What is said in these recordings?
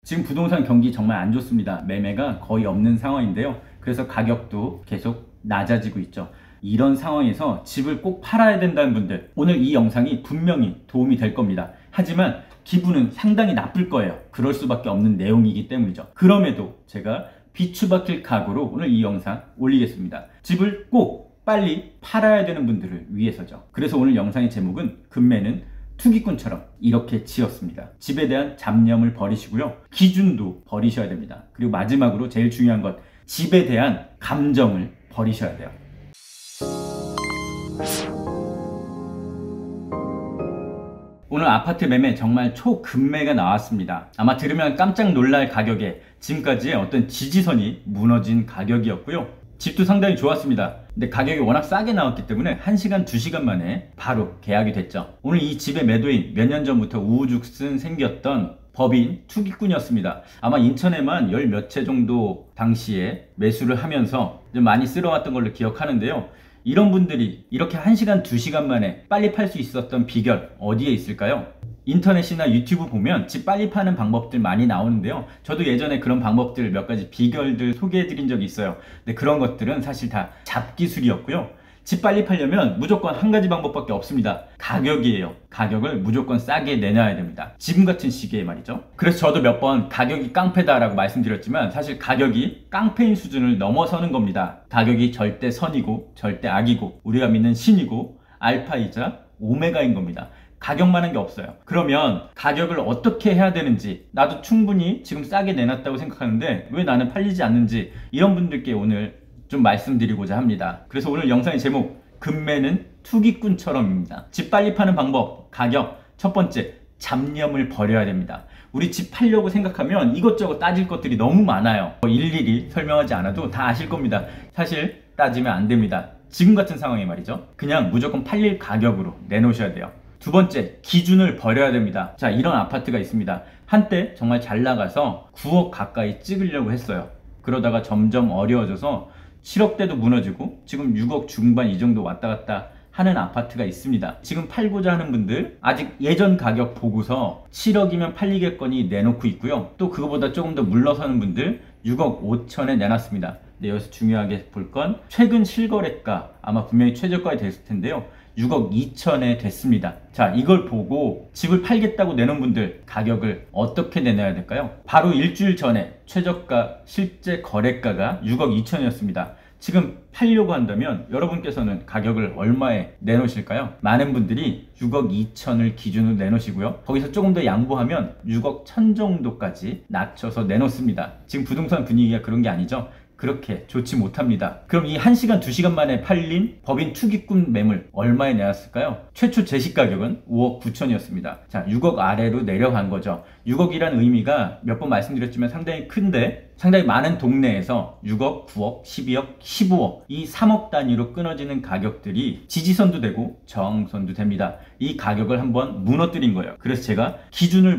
지금 부동산 경기 정말 안 좋습니다. 매매가 거의 없는 상황인데요. 그래서 가격도 계속 낮아지고 있죠. 이런 상황에서 집을 꼭 팔아야 된다는 분들, 오늘 이 영상이 분명히 도움이 될 겁니다. 하지만 기분은 상당히 나쁠 거예요. 그럴 수밖에 없는 내용이기 때문이죠. 그럼에도 제가 비추박힐 각오로 오늘 이 영상 올리겠습니다. 집을 꼭 빨리 팔아야 되는 분들을 위해서죠. 그래서 오늘 영상의 제목은 금매는 투기꾼처럼 이렇게 지었습니다. 집에 대한 잡념을 버리시고요. 기준도 버리셔야 됩니다. 그리고 마지막으로 제일 중요한 것, 집에 대한 감정을 버리셔야 돼요. 오늘 아파트 매매 정말 초급매가 나왔습니다. 아마 들으면 깜짝 놀랄 가격에 지금까지의 어떤 지지선이 무너진 가격이었고요. 집도 상당히 좋았습니다. 근데 가격이 워낙 싸게 나왔기 때문에 1시간, 2시간 만에 바로 계약이 됐죠. 오늘 이 집의 매도인 몇 년 전부터 우후죽순 생겼던 법인 투기꾼이었습니다. 아마 인천에만 열 몇 채 정도 당시에 매수를 하면서 좀 많이 쓸어왔던 걸로 기억하는데요. 이런 분들이 이렇게 1시간, 2시간 만에 빨리 팔 수 있었던 비결 어디에 있을까요? 인터넷이나 유튜브 보면 집 빨리 파는 방법들 많이 나오는데요. 저도 예전에 그런 방법들 몇 가지 비결들 소개해 드린 적이 있어요. 근데 그런 것들은 사실 다 잡기술이었고요. 집 빨리 팔려면 무조건 한 가지 방법밖에 없습니다. 가격이에요. 가격을 무조건 싸게 내놔야 됩니다. 지금 같은 시기에 말이죠. 그래서 저도 몇 번 가격이 깡패다라고 말씀드렸지만 사실 가격이 깡패인 수준을 넘어서는 겁니다. 가격이 절대 선이고 절대 악이고 우리가 믿는 신이고 알파이자 오메가인 겁니다. 가격만 한 게 없어요. 그러면 가격을 어떻게 해야 되는지, 나도 충분히 지금 싸게 내놨다고 생각하는데 왜 나는 팔리지 않는지, 이런 분들께 오늘 좀 말씀드리고자 합니다. 그래서 오늘 영상의 제목, 금매는 투기꾼처럼입니다. 집 빨리 파는 방법, 가격. 첫 번째, 잡념을 버려야 됩니다. 우리 집 팔려고 생각하면 이것저것 따질 것들이 너무 많아요. 일일이 설명하지 않아도 다 아실 겁니다. 사실 따지면 안 됩니다. 지금 같은 상황에 말이죠. 그냥 무조건 팔릴 가격으로 내놓으셔야 돼요. 두 번째, 기준을 버려야 됩니다. 자, 이런 아파트가 있습니다. 한때 정말 잘 나가서 9억 가까이 찍으려고 했어요. 그러다가 점점 어려워져서 7억대도 무너지고 지금 6억 중반 이 정도 왔다 갔다 하는 아파트가 있습니다. 지금 팔고자 하는 분들 아직 예전 가격 보고서 7억이면 팔리겠거니 내놓고 있고요. 또 그거보다 조금 더 물러서는 분들 6억 5천에 내놨습니다. 근데 여기서 중요하게 볼 건 최근 실거래가 아마 분명히 최저가에 됐을 텐데요. 6억 2천에 됐습니다. 자, 이걸 보고 집을 팔겠다고 내놓은 분들 가격을 어떻게 내놔야 될까요? 바로 일주일 전에 최저가 실제 거래가가 6억 2천이었습니다. 지금 팔려고 한다면 여러분께서는 가격을 얼마에 내놓으실까요? 많은 분들이 6억 2천을 기준으로 내놓으시고요. 거기서 조금 더 양보하면 6억 1천 정도까지 낮춰서 내놓습니다. 지금 부동산 분위기가 그런 게 아니죠. 그렇게 좋지 못합니다. 그럼 이 1시간, 2시간 만에 팔린 법인 투기꾼 매물 얼마에 내놨을까요? 최초 제시 가격은 5억 9천이었습니다. 자, 6억 아래로 내려간 거죠. 6억이라는 의미가 몇 번 말씀드렸지만 상당히 큰데, 상당히 많은 동네에서 6억, 9억, 12억, 15억 이 3억 단위로 끊어지는 가격들이 지지선도 되고 저항선도 됩니다. 이 가격을 한번 무너뜨린 거예요. 그래서 제가 기준을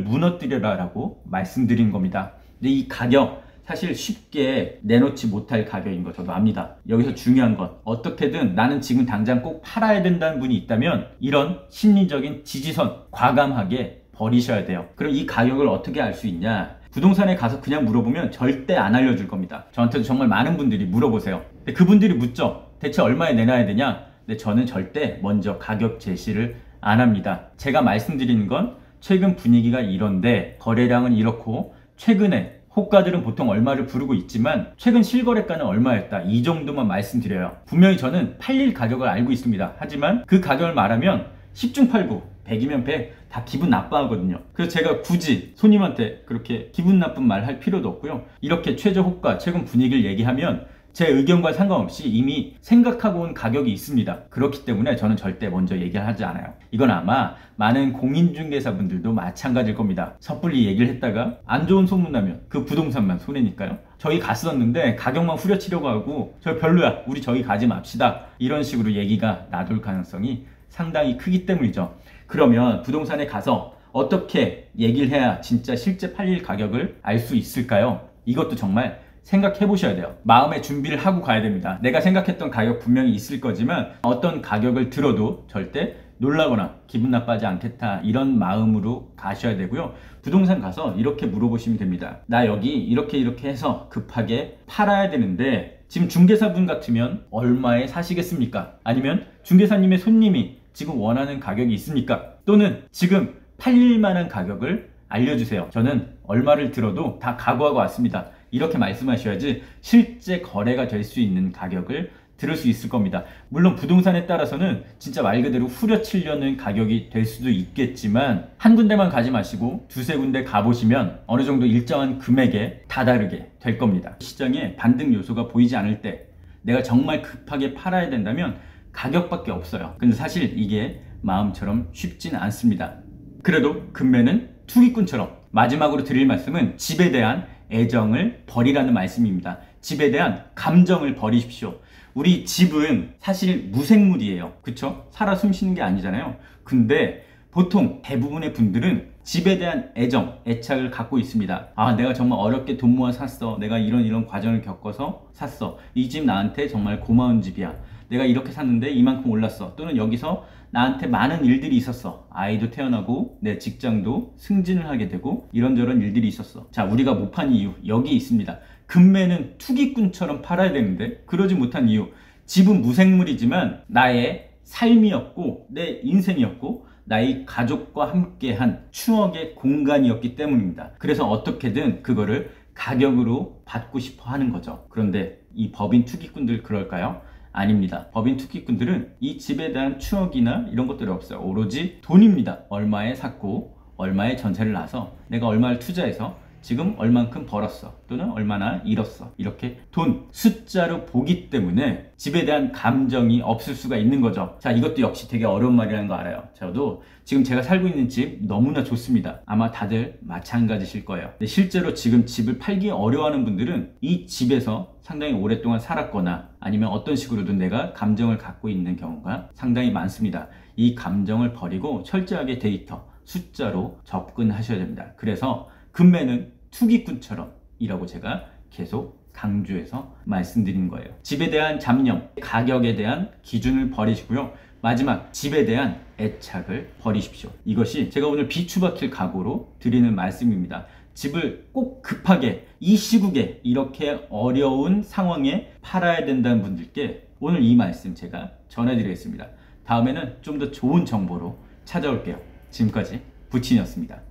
무너뜨려라라고 말씀드린 겁니다. 근데 이 가격 사실 쉽게 내놓지 못할 가격인 거 저도 압니다. 여기서 중요한 건 어떻게든 나는 지금 당장 꼭 팔아야 된다는 분이 있다면 이런 심리적인 지지선 과감하게 버리셔야 돼요. 그럼 이 가격을 어떻게 알 수 있냐? 부동산에 가서 그냥 물어보면 절대 안 알려줄 겁니다. 저한테도 정말 많은 분들이 물어보세요. 근데 그분들이 묻죠. 대체 얼마에 내놔야 되냐? 근데 저는 절대 먼저 가격 제시를 안 합니다. 제가 말씀드리는 건 최근 분위기가 이런데 거래량은 이렇고 최근에 호가들은 보통 얼마를 부르고 있지만 최근 실거래가는 얼마였다, 이 정도만 말씀드려요. 분명히 저는 팔릴 가격을 알고 있습니다. 하지만 그 가격을 말하면 10중 8구 100이면 100 다 기분 나빠하거든요. 그래서 제가 굳이 손님한테 그렇게 기분 나쁜 말 할 필요도 없고요. 이렇게 최저 호가, 최근 분위기를 얘기하면 제 의견과 상관없이 이미 생각하고 온 가격이 있습니다. 그렇기 때문에 저는 절대 먼저 얘기하지 않아요. 이건 아마 많은 공인중개사분들도 마찬가지일 겁니다. 섣불리 얘기를 했다가 안 좋은 소문나면 그 부동산만 손해니까요. 저희 갔었는데 가격만 후려치려고 하고 저 별로야, 우리 저기 가지 맙시다, 이런 식으로 얘기가 나돌 가능성이 상당히 크기 때문이죠. 그러면 부동산에 가서 어떻게 얘기를 해야 진짜 실제 팔릴 가격을 알 수 있을까요? 이것도 정말 생각해 보셔야 돼요. 마음의 준비를 하고 가야 됩니다. 내가 생각했던 가격 분명히 있을 거지만 어떤 가격을 들어도 절대 놀라거나 기분 나빠하지 않겠다 이런 마음으로 가셔야 되고요. 부동산 가서 이렇게 물어보시면 됩니다. 나 여기 이렇게 해서 급하게 팔아야 되는데 지금 중개사분 같으면 얼마에 사시겠습니까? 아니면 중개사님의 손님이 지금 원하는 가격이 있습니까? 또는 지금 팔릴 만한 가격을 알려주세요. 저는 얼마를 들어도 다 각오하고 왔습니다. 이렇게 말씀하셔야지 실제 거래가 될 수 있는 가격을 들을 수 있을 겁니다. 물론 부동산에 따라서는 진짜 말 그대로 후려치려는 가격이 될 수도 있겠지만 한 군데만 가지 마시고 두세 군데 가보시면 어느 정도 일정한 금액에 다다르게 될 겁니다. 시장에 반등 요소가 보이지 않을 때 내가 정말 급하게 팔아야 된다면 가격밖에 없어요. 근데 사실 이게 마음처럼 쉽진 않습니다. 그래도 금매는 투기꾼처럼. 마지막으로 드릴 말씀은 집에 대한 애정을 버리라는 말씀입니다. 집에 대한 감정을 버리십시오. 우리 집은 사실 무생물이에요. 그쵸? 살아 숨쉬는 게 아니잖아요. 근데 보통 대부분의 분들은 집에 대한 애정, 애착을 갖고 있습니다. 아, 내가 정말 어렵게 돈 모아 샀어. 내가 이런 과정을 겪어서 샀어. 이 집 나한테 정말 고마운 집이야. 내가 이렇게 샀는데 이만큼 올랐어. 또는 여기서 나한테 많은 일들이 있었어. 아이도 태어나고 내 직장도 승진을 하게 되고 이런저런 일들이 있었어. 자, 우리가 못 판 이유 여기 있습니다. 금매는 투기꾼처럼 팔아야 되는데 그러지 못한 이유, 집은 무생물이지만 나의 삶이었고 내 인생이었고 나의 가족과 함께한 추억의 공간이었기 때문입니다. 그래서 어떻게든 그거를 가격으로 받고 싶어 하는 거죠. 그런데 이 법인 투기꾼들 그럴까요? 아닙니다. 법인 투기꾼들은 이 집에 대한 추억이나 이런 것들이 없어요. 오로지 돈입니다. 얼마에 샀고 얼마에 전세를 나서 내가 얼마를 투자해서 지금 얼만큼 벌었어 또는 얼마나 잃었어 이렇게 돈 숫자로 보기 때문에 집에 대한 감정이 없을 수가 있는 거죠. 자, 이것도 역시 되게 어려운 말이라는 거 알아요. 저도 지금 제가 살고 있는 집 너무나 좋습니다. 아마 다들 마찬가지실 거예요. 근데 실제로 지금 집을 팔기 어려워하는 분들은 이 집에서 상당히 오랫동안 살았거나 아니면 어떤 식으로든 내가 감정을 갖고 있는 경우가 상당히 많습니다. 이 감정을 버리고 철저하게 데이터, 숫자로 접근하셔야 됩니다. 그래서 금매는 투기꾼처럼 이라고 제가 계속 강조해서 말씀드린 거예요. 집에 대한 잡념, 가격에 대한 기준을 버리시고요. 마지막, 집에 대한 애착을 버리십시오. 이것이 제가 오늘 비추박힐 각오로 드리는 말씀입니다. 집을 꼭 급하게 이 시국에 이렇게 어려운 상황에 팔아야 된다는 분들께 오늘 이 말씀 제가 전해드리겠습니다. 다음에는 좀 더 좋은 정보로 찾아올게요. 지금까지 부친이었습니다.